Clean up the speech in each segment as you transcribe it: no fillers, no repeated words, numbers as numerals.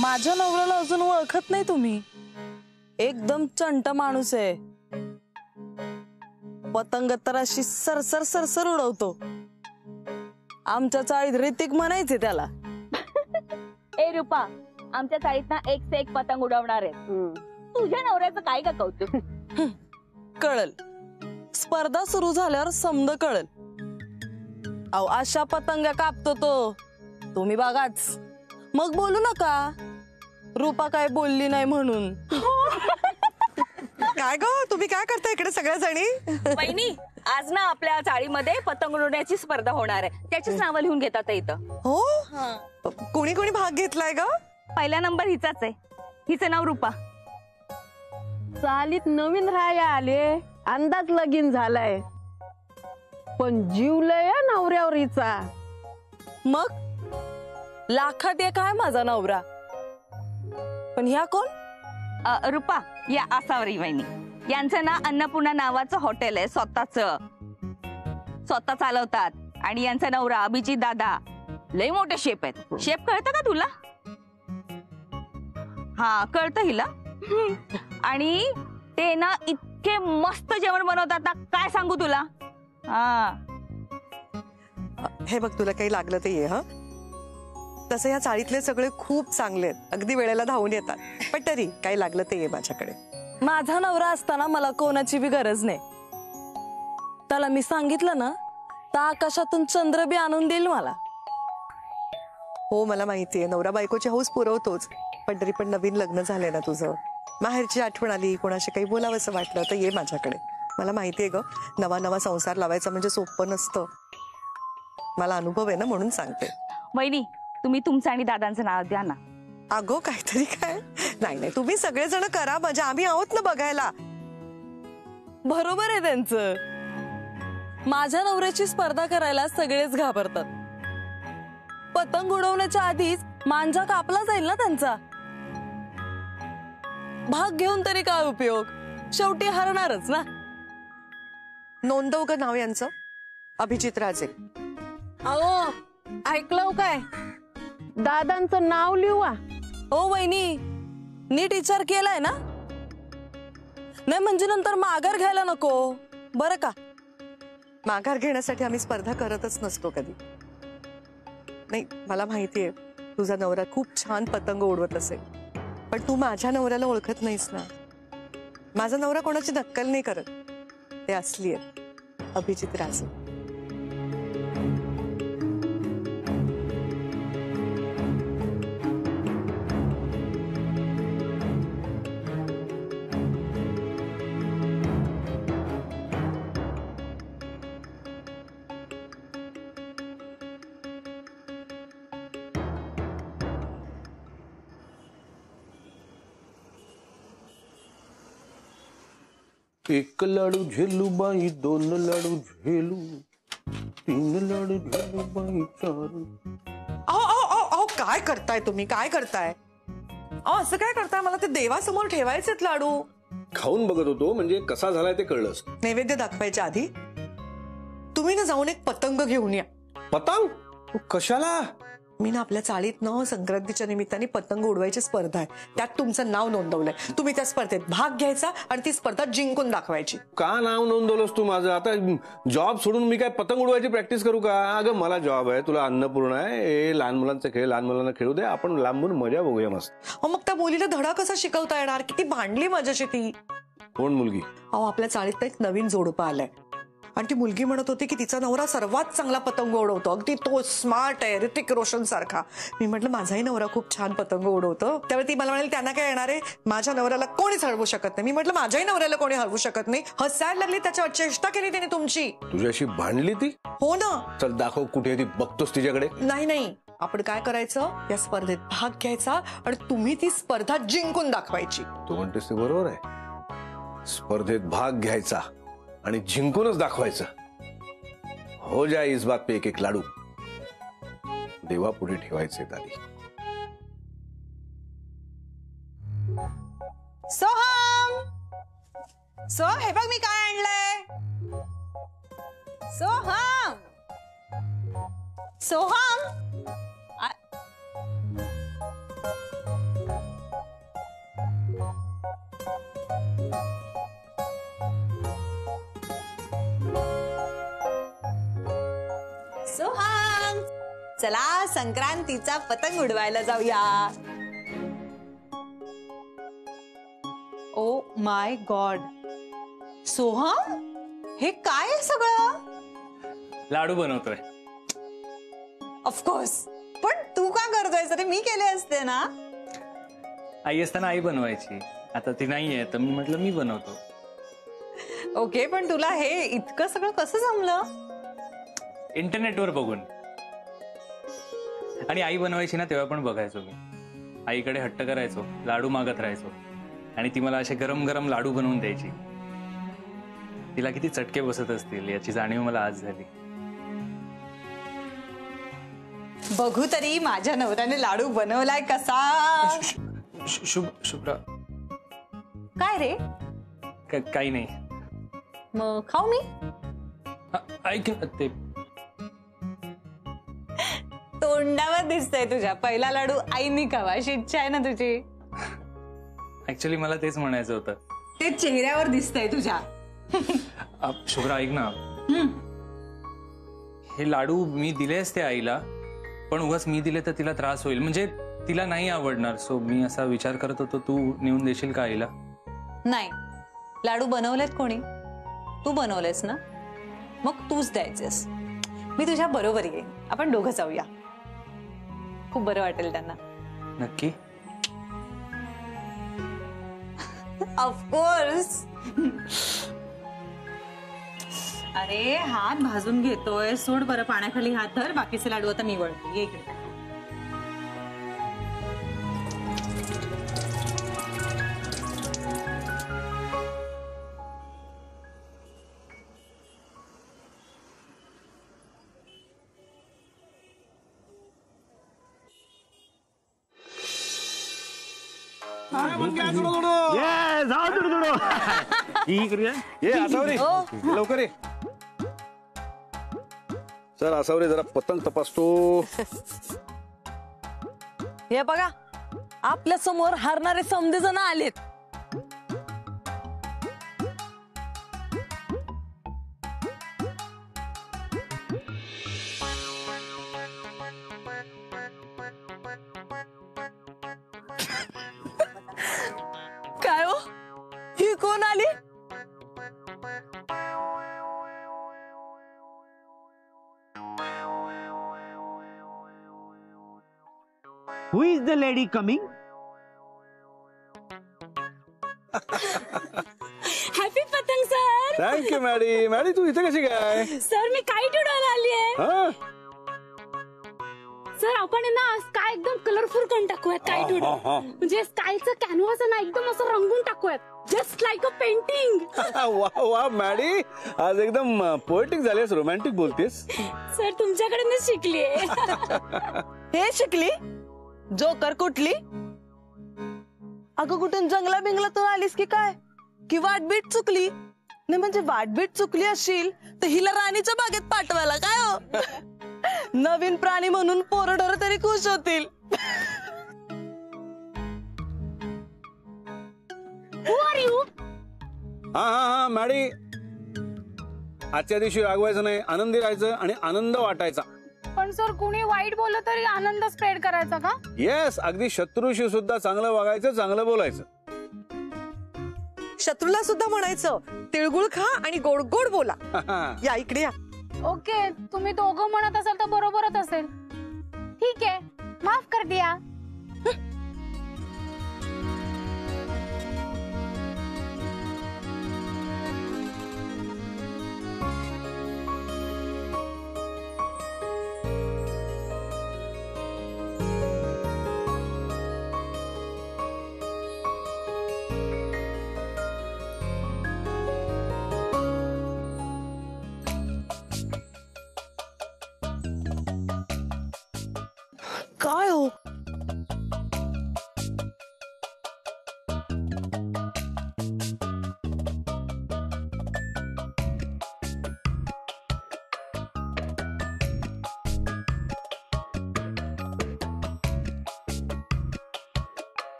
माझ्या नवऱ्याला अजून ओळखत नाही तुम्ही? एकदम चंट माणूस आहे. पतंग तर अशी सरसर सरसर उडवतो. आमच्या चाळीत ऋतिक म्हणायचे त्याला. ए रूपा, आमच्या चाळीत ना एक से एक पतंग उडवणार आहे. तुझ्या नवऱ्याचं काय का कौतुक? कळल, स्पर्धा सुरू झाल्यावर समज कळल. अहो अशा पतंग कापतो तो, तुम्ही बघाच. मग बोलू नका रूपा काय बोलली नाही म्हणून. काय ग, तुम्ही काय करता इकडे सगळ्या जणी? वहिनी, आज ना आपल्या चाळीमध्ये पतंग उडवण्याची स्पर्धा होणार आहे. त्याचीच नावं लिहून घेतात इथं. हो, कोणी कोणी भाग घेतलाय ग? पहिला नंबर हिचाच आहे. हिचं नाव रूपा. चालीत नवीन राया आले, अंदाज लगीन झालाय, पण जीवलय नवऱ्यावर हिचा. मग लाखात एक आहे माझा नवरा. पण ह्या कोण? रूपा या आसावरी वहिनी. यांचं ना अन्नपूर्णा नावाचं हॉटेल आहे, स्वतः चालवतात. आणि यांचा नवरा अभिजित दादा लय मोठे शेफ आहेत. शेफ कळतं का तुला? हा, कळतं हिला. आणि ते ना इतके मस्त जेवण बनवतात ना, काय सांगू तुला. हा, हे बघ, तुला काही लागलं ते ये. हा, तसं या चाळीतले सगळे खूप चांगले आहेत, अगदी वेळेला धावून येतात. पण तरी काही लागलं ते ये माझ्याकडे. माझा नवरा असताना मला कोणाची बी गरज नाही. त्याला मी सांगितलं ना, तर आकाशातून चंद्र बी आणून देईल मला. हो, मला माहितीये नवरा बायकोची हौस पुरवतोच, पण तरी पण नवीन लग्न झालंय ना तुझं, माहेरची आठवण आली, कोणाशी काही बोलावंसं वाटलं तर ये माझ्याकडे. मला माहितीये ग, नवा नवा संसार लावायचा म्हणजे सोपं नसतं. मला अनुभव आहे ना, म्हणून सांगते. वहिनी, तुम्ही तुमचं आणि दादांचं नाव द्या ना. अगो काहीतरी काय. नाही नाही, तुम्ही सगळेजण करा मजा, आम्ही आहोत ना बघायला. बरोबर आहे त्यांचं. माझ्या नवऱ्याची स्पर्धा करायला सगळेच घाबरतात. पतंग उडवण्याच्या आधीच मांजा कापला जाईल ना त्यांचा. भाग घेऊन तरी काय उपयोग, शेवटी हरणारच ना. नोंदव ग नाव यांचं, अभिजित राजे. अहो, ऐकलं काय? दादांचं नाव लिहवा. हो वहिनी, नीट विचार केलाय ना? नाही म्हणजे नंतर माघार घ्यायला नको बरं का. माघार घेण्यासाठी आम्ही स्पर्धा करतच नसतो कधी. नाही, मला माहितीये तुझा नवरा खूप छान पतंग उडवत असेल, पण तू माझ्या नवऱ्याला ओळखत नाहीस ना. माझा नवरा कोणाची नक्कल नाही करत, ते असली आहे. अभिजित राजे. एक लाडू झेलू बाई, दोन लाडू झेलू, तीन लाडू झेलू बाई, चार. अहो काय करताय तुम्ही, काय करताय? असं काय करताय? मला ते देवासमोर ठेवायचेत लाडू. खाऊन बघत होतो, म्हणजे कसा झालाय ते कळलंच. नैवेद्य दाखवायच्या आधी तुम्ही ना जाऊन एक पतंग घेऊन या. पतंग कशाला? मी ना आपल्या चाळीत न संक्रांतीच्या निमित्ताने पतंग उडवायची स्पर्धा आहे, त्यात तुमचं नाव नोंदवलंय. तुम्ही त्या स्पर्धेत भाग घ्यायचा आणि ती स्पर्धा जिंकून दाखवायची. का नाव नोंदवलंस तू माझं? आता जॉब सोडून मी काय पतंग उडवायची प्रॅक्टिस करू का? अगं मला जॉब आहे, तुला अन्नपूर्ण आहे. हे लहान मुलांचा खेळ लहान मुलांना खेळू दे, आपण लांबून मजा बघूया मस्त. मग त्या मुलीला धडा कसा शिकवता येणार? किती भांडली माझ्याशी ती. कोण मुलगी? अहो, आपल्या चाळीत एक नवीन जोडपा आलाय आणि ती मुलगी म्हणत होती की तिचा नवरा सर्वात चांगला पतंग उडवतो, अगदी तो स्मार्ट आहे, ऋतिक रोशन सारखा. मी म्हटलं माझाही नवरा खूप छान पतंग उडवतो. त्यावेळी ती मला म्हणाली त्यांना काय येणार आहे, माझ्या नवऱ्याला कोणीच हरवू शकत नाही. मी म्हटलं माझ्याही नवऱ्याला कोणी हरवू शकत नाही. हसायला लागली, त्याच्यावर चेष्टा केली त्याने तुमची. तुझ्याशी भांडली ती? हो ना. चल दाखव कुठे ती, बघतोस तिच्याकडे. नाही नाही, आपण काय करायचं, या स्पर्धेत भाग घ्यायचा आणि तुम्ही ती स्पर्धा जिंकून दाखवायची. तू म्हणतेस ते बरोबर आहे. स्पर्धेत भाग घ्यायचा आणि जिंकूनच दाखवायचं. हो जाए इस बात पे एक एक लाडू. देवा पुढे ठेवायचे आधी. सोहम, सोहम, हे बघ मी काय आणलंय. सोहम, सोहम, चला संक्रांतीचा पतंग उडवायला जाऊया. ओ माय गॉड, सोहम, हे काय आहे सगळं? लाडू बनवतोय. ऑफकोर्स, पण तू का करतोय? तरी मी केले असते ना. आई असताना आई बनवायची, आता ती नाहीये तर मी म्हटलं मी बनवतो. ओके, पण तुला हे इतकं सगळं कसं जमलं? इंटरनेटवर बघून. आणि आई बनवायची ना तेव्हा पण बघायचो मी. आईकडे हट्ट करायचो, लाडू मागत राहायचो आणि ती मला असे गरम गरम लाडू बनवून द्यायची. तिला किती चटके बसत असतील याची जाणीव मला आज झाली. बघू तरी माझ्या नवऱ्याने लाडू बनवलाय कसा. शुभ्रा, काय रे? काही नाही. मग खाऊ मी? ऐक ते तोंडावर दिसतंय तुझ्या, पहिला लाडू आईनी खावा अशी इच्छा आहे ना तुझी? ऍक्च्युली मला तेच म्हणायचं होतं. ते चेहऱ्यावर दिसतंय तुझ्या. शुभ्रा ऐक ना, हे लाडू मी दिले असते आईला, पण उगाच मी दिले तर तिला त्रास होईल, म्हणजे तिला नाही आवडणार. सो मी असा विचार करत होतो, तू नेऊन देशील का आईला? नाही, लाडू बनवलेत कोणी? तू बनवलेस ना, मग तूच द्यायचेस. मी तुझ्या बरोबर येईन, आपण दोघं जाऊया, खूप बरं वाटेल त्यांना. नक्की? ऑफकोर्स. अरे हात भाजून घेतोय, सोड बरं, पाण्याखाली हात धर, बाकीचे लाडू आता मी वळते. ये इकडे. ये आसावरे, लवकर ये. सर आसावरे, जरा पतंग तपासतो. हे बघा, आपल्या समोर हारणारे समधे जण आलेत. काय हो, ही कोण आली? Who is the lady coming? Happy पतंग सर. Thank you Maddy. मॅडी तू इथे कशी काय? सर मी काईट उडवायला आली आहे. हा, सर आपण आहे ना स्काय एकदम कलरफुल करून टाकूयात. काईट उडव म्हणजे स्कायचं कॅनव्हास ना एकदम असं रंगून टाकूयात, जस्ट लाईक अ पेंटिंग. वा वा मॅडी, आज एकदम पोएटिक झालीस, रोमॅन्टिक बोलतेस. सर तुमच्याकडे शिकलीये. हे शिकली? जोकर कुठली? अगं कुठून जंगला बिंगलातून आलीस की काय? की वाटबीट चुकली? नाही म्हणजे वाटबीट चुकली असशील तर हिला राणीच्या बागेत पाठवायला काय हो? नवीन प्राणी म्हणून पोरढोर तरी खुश होतील. Who are you? हा हा हा मॅडी, आजच्या दिवशी रागवायचं नाही, आनंदी राहायचं आणि आनंद वाटायचा. पण सर कुणी वाईट बोललं तरी आनंद स्प्रेड करायचा का? येस, अगदी शत्रूशी सुद्धा चांगलं वागायचं, चांगलं बोलायचं. शत्रूला सुद्धा म्हणायचं तिळगुळ खा आणि गोड गोड बोला. या इकडे या. ओके, तुम्ही दोघं म्हणत असाल तर बरोबरच असेल. ठीक आहे, माफ कर दिया. काय हो,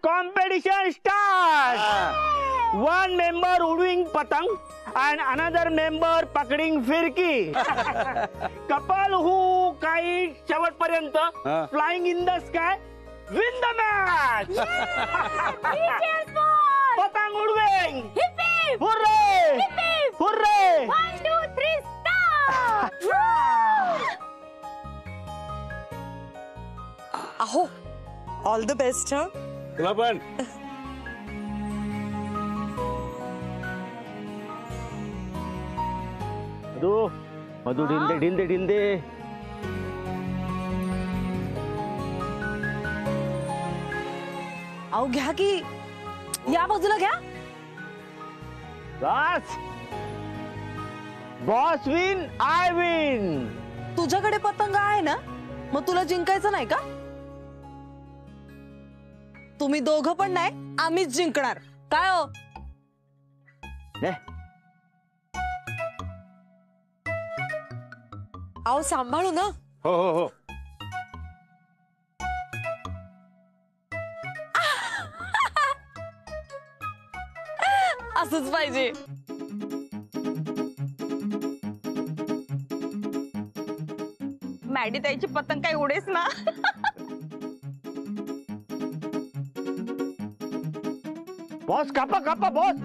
competition starts. One member उडविंग पतंग and another member पकडींग फिरकी. Couple who kite शेवटपर्यंत flying in the sky win the match. पतंग उडविंग. Hooray! Hooray! 1, 2, 3, start! अहो ऑल द बेस्ट हा. तुला पण. मधू ढिंदे. अहो घ्या की, या बाजूला घ्या. Boss win I win. तुझ्याकडे पतंग आहे ना, मग तुला जिंकायचं नाही का? तुम्ही दोघं पण नाही, आम्हीच जिंकणार. काय हो? अहो सांभाळू ना. हो. असंच पाहिजे. मॅडी ताईची पतंग काय उडेच ना. बॉस कापा बॉस.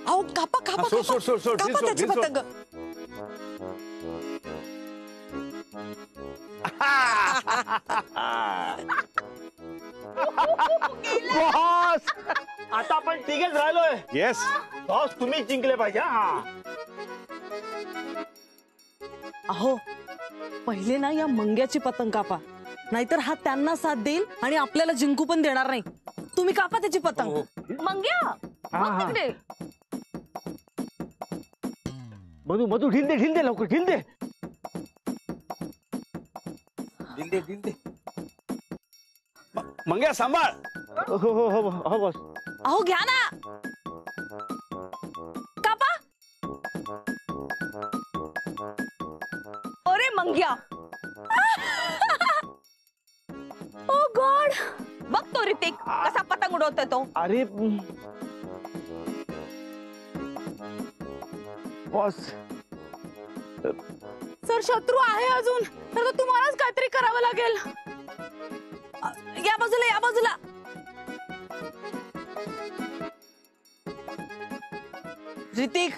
अहो कापा सोड. कापा त्याची पतंग. बॉस आता आपण तिघेच राहिलोय. येस. बॉस तुम्ही जिंकले पाहिजे. हा अहो पहिले ना या मंग्याची पतंग कापा, नाहीतर हा त्यांना साथ देईल आणि आपल्याला जिंकू पण देणार नाही. तुम्ही कापा त्याची पतंग. मंग्या बघ तिकडे. मधू ढिंदे लवकर ढिंदे. मंग्या सांभाळ. हो बॉस. अहो घ्या ना, कापा. अरे मंग्या. ओ गॉड, बघ तो ऋतिक कसा पतंग उडवतोय तो. अरे बॉस सर शत्रू आहे अजून, तर तुम्हालाच काहीतरी करावं लागेल. या बाजूला. ऋतिक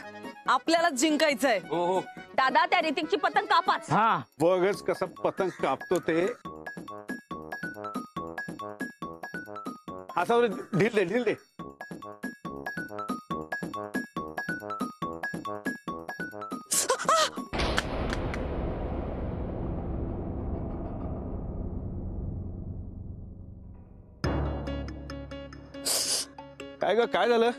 आपल्याला जिंकायचंय. हो. दादा त्या ऋतिकची पतंग कापाच. हा बघच कसं पतंग कापतो ते. असा ढील दे. काय झालं?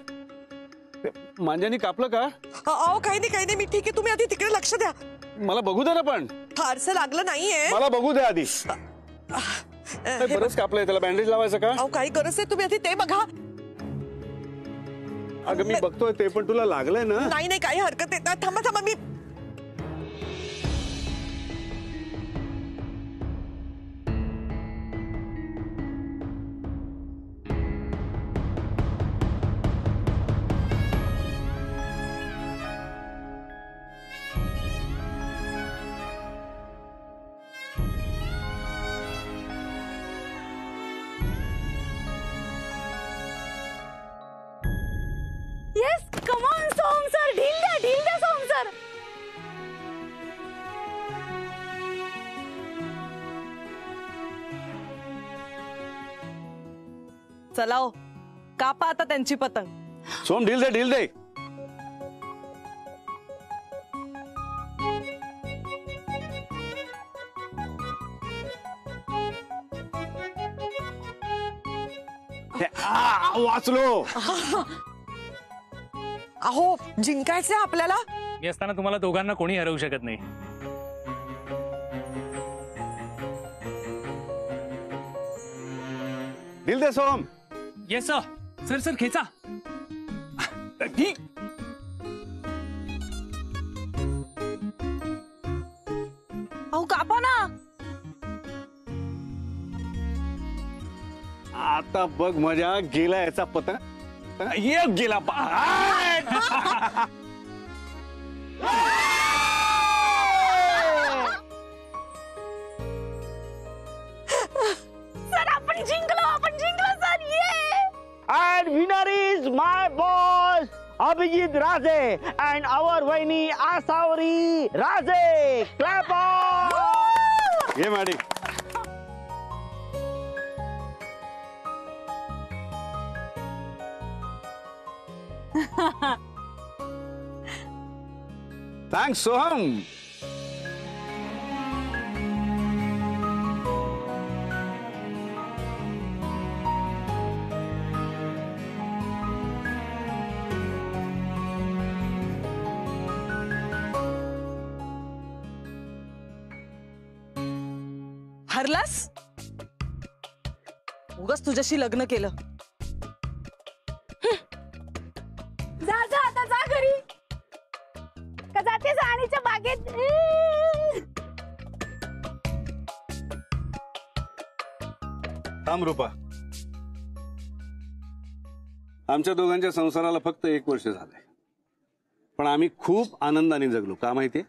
मांज्यानी कापलं का? अहो काही नाही मी ठीक आहे. तुम्ही आधी तिकडे लक्ष द्या. मला बघू दे ना. पण फारसं लागलं नाहीये. मला बघू दे आधी. बरंच कापलंय, त्याला बँडेज लावायचं का? अहो काही गरज नाही, तुम्ही आधी ते बघा. अगं मी बघतोय ते, पण तुला लागलंय ना? नाही काही हरकत नाही. थांबा मी. Yes, come on Som sir. ढील द्या सोम सर. चला हो, कापा आता त्यांची पतंग. सोम ढील दे. वाचलो. अहो जिंकायचंय आपल्याला. मी असताना तुम्हाला दोघांना कोणी हरवू शकत नाही. ढील दे सोम. येस सर खेचा. ठीक. अहो कापा ना. आता बघ मजा, गेला याचा पतंग, एक गेला सर आपण जिंकलो सर. ये And winner is my boss Abhijit Raje and our वहिनी आसावरी राजे. Clap on! ये मॅडी. थँक्स सोहम. हरलास? उगाच तुझ्याशी लग्न केलं. जा आता जा घरी. का जातेस आणीच्या बागेत? थांब रूपा. आमच्या दोघांच्या संसाराला फक्त 1 वर्ष झालंय, पण आम्ही खूप आनंदाने जगलो. का माहितीये?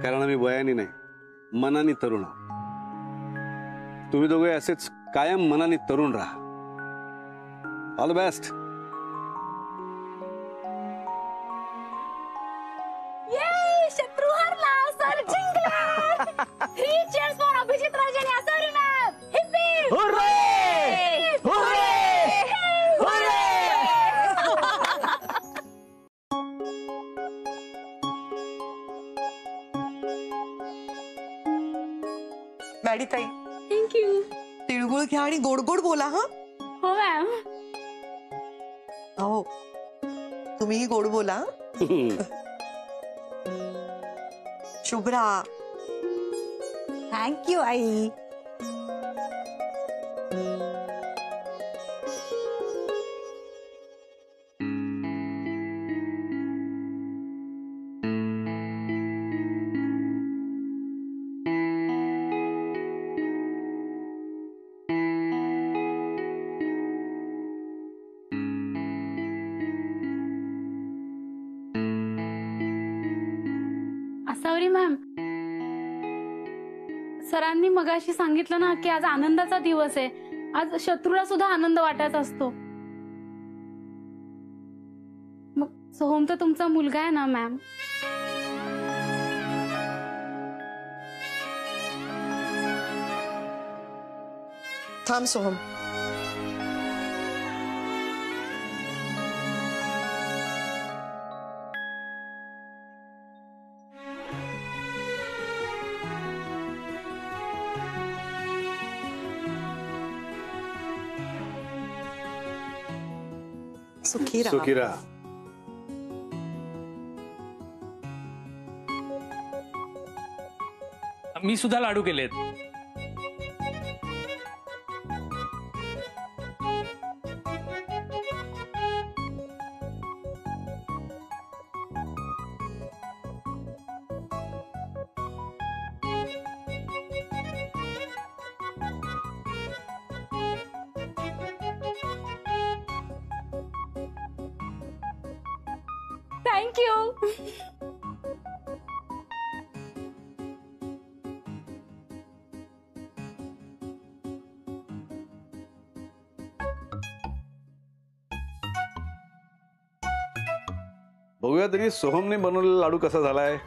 कारण आम्ही वयाने नाही, मनाने तरुण आहोत. तुम्ही दोघे असेच कायम मनाने तरुण राहा. All the best. शत्रू हरला, सर जिंकला. 3 cheers for अभिजित राजे आणि Asavari ma'am. Hippie Hooray! Hooray! Maddy ताई, थँक्यू. तिळगुळ घ्या आणि गोड गोड बोला. हा हो मॅम. हो, तुम्हीही गोड बोला. शुभ्रा. थँक्यू आई. आसावरी मॅम, सरांनी मगाशी सांगितलं ना की आज आनंदाचा दिवस आहे. आज शत्रूला सुद्धा आनंद वाटायचा असतो. मग सोहम तर तुमचा मुलगा आहे ना मॅम. थांब सोहम. सुखी राहा. सुखी राहा. मी सुद्धा लाडू केलेत. थँक्यू. बघूया तरी सोहमने बनवलेला लाडू कसा झालाय.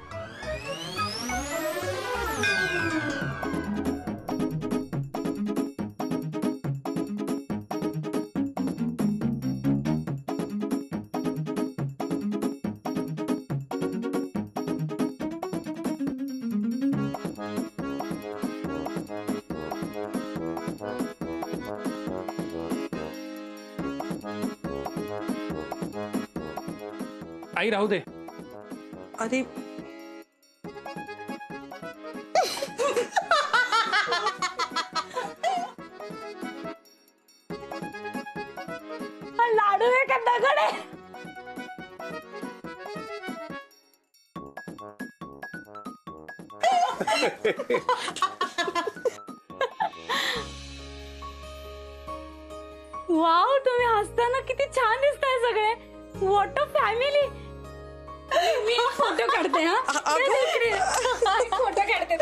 आई राहू दे. अरे लाडू आहे का दगड आहे? वाव, तुम्ही हसताना किती छान दिसताय सगळे. What a family. मी एक फोटो काढते. हा फोटो काढते.